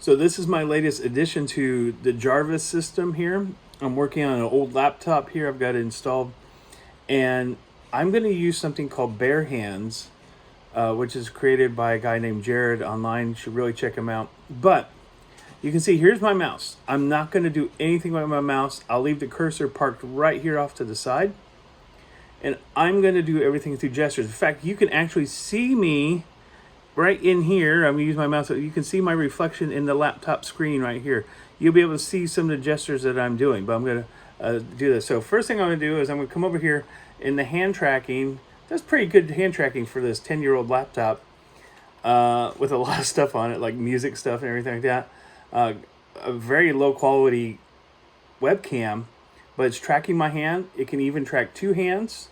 So this is my latest addition to the Jarvis system here. I'm working on an old laptop here. I've got it installed. And I'm going to use something called Barehands, which is created by a guy named Jared online. You should really check him out. But you can see here's my mouse. I'm not going to do anything with my mouse. I'll leave the cursor parked right here off to the side. And I'm going to do everything through gestures. In fact, you can actually see me right in here. I'm going to use my mouse so you can see my reflection in the laptop screen right here. You'll be able to see some of the gestures that I'm doing, but I'm going to do this. So first thing I'm going to do is I'm going to come over here in the hand tracking. That's pretty good hand tracking for this 10-year-old laptop with a lot of stuff on it, like music stuff and everything like that. A very low quality webcam, but it's tracking my hand. It can even track two hands.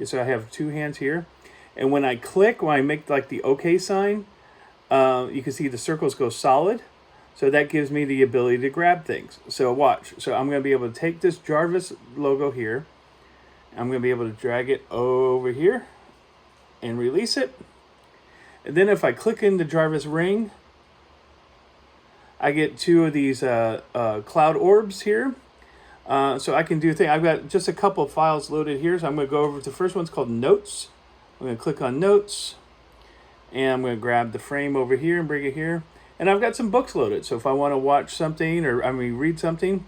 So I have two hands here. And when I click, when I make like the OK sign, you can see the circles go solid. So that gives me the ability to grab things. So watch. So I'm going to be able to take this Jarvis logo here. I'm going to be able to drag it over here and release it. And then if I click in the Jarvis ring, I get two of these cloud orbs here. So I can do things. I've got just a couple of files loaded here. So I'm going to go over to the first one's called Notes. I'm going to click on Notes. And I'm going to grab the frame over here and bring it here. And I've got some books loaded. So if I want to watch something or read something,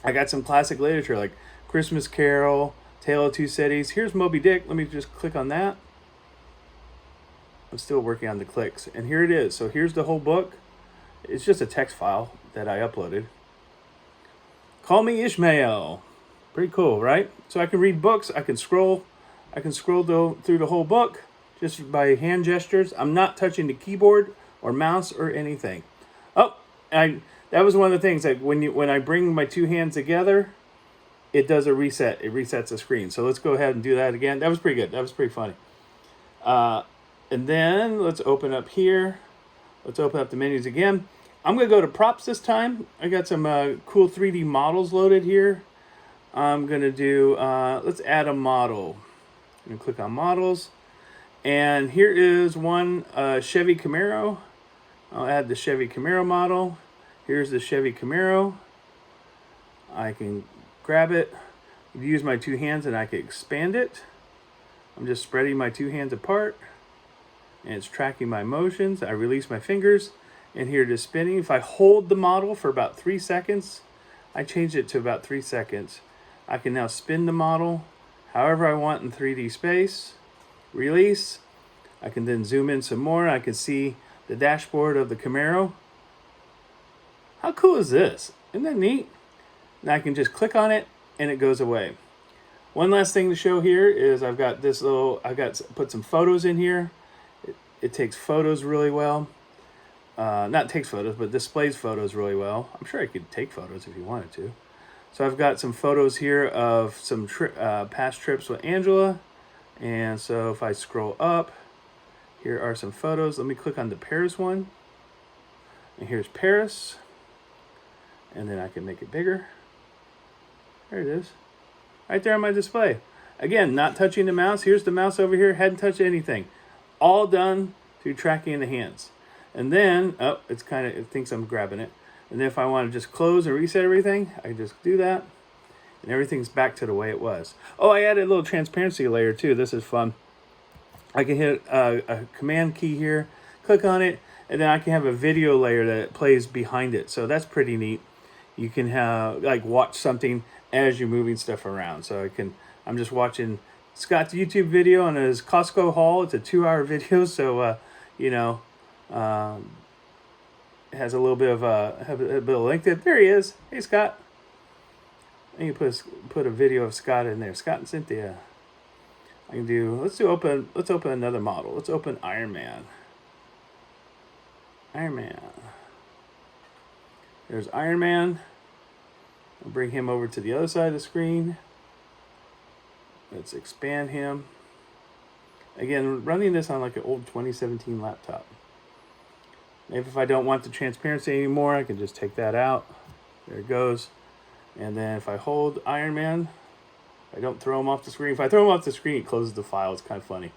I got some classic literature like Christmas Carol, Tale of Two Cities. Here's Moby Dick. Let me just click on that. I'm still working on the clicks. And here it is. So here's the whole book. It's just a text file that I uploaded. Call Me Ishmael. Pretty cool, right? So I can read books. I can scroll through the whole book just by hand gestures. I'm not touching the keyboard or mouse or anything. Oh, that was one of the things, like when I bring my two hands together, it does a reset. It resets the screen. So let's go ahead and do that again. That was pretty good. That was pretty funny. And then let's open up here. Let's open up the menus again. I'm going to go to props this time. I got some cool 3D models loaded here. I'm going to do, let's add a model. I'm going to click on models. And here is one Chevy Camaro. I'll add the Chevy Camaro model. Here's the Chevy Camaro. I can grab it, use my two hands, and I can expand it. I'm just spreading my two hands apart. And it's tracking my motions. I release my fingers. And here it is spinning. If I hold the model for about 3 seconds, I changed it to about 3 seconds. I can now spin the model however I want in 3D space. Release. I can then zoom in some more. I can see the dashboard of the Camaro. How cool is this? Isn't that neat? Now I can just click on it and it goes away. One last thing to show here is I've got put some photos in here. It takes photos really well. Not takes photos, but displays photos really well. I'm sure I could take photos if you wanted to. So I've got some photos here of some past trips with Angela. And so if I scroll up, here are some photos. Let me click on the Paris one. And here's Paris. And then I can make it bigger. There it is. Right there on my display. Again, not touching the mouse. Here's the mouse over here. Hadn't touched anything. All done through tracking the hands. And then, it thinks I'm grabbing it. And then if I want to just close and reset everything, I can just do that. And everything's back to the way it was. Oh, I added a little transparency layer too. This is fun. I can hit a command key here, click on it, and then I can have a video layer that plays behind it. So that's pretty neat. You can have watch something as you're moving stuff around. So I'm just watching Scott's YouTube video on his Costco haul. It's a 2-hour video. So, it has a little bit of a link there he is. Hey, Scott. And you put a video of Scott in there. Scott and Cynthia. Let's open another model. Let's open Iron Man. Iron Man. There's Iron Man. I'll bring him over to the other side of the screen. Let's expand him. Again, running this on like an old 2017 laptop. Maybe if I don't want the transparency anymore, I can just take that out. There it goes. And then if I hold Iron Man, I don't throw him off the screen. If I throw him off the screen, it closes the file. It's kind of funny.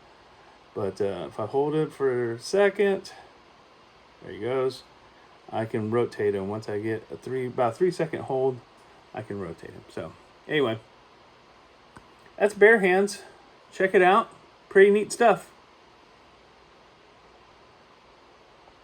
But if I hold it for a second, there he goes. I can rotate them. Once I get about 3 second hold, I can rotate them. So anyway, that's Barehands. Check it out. Pretty neat stuff.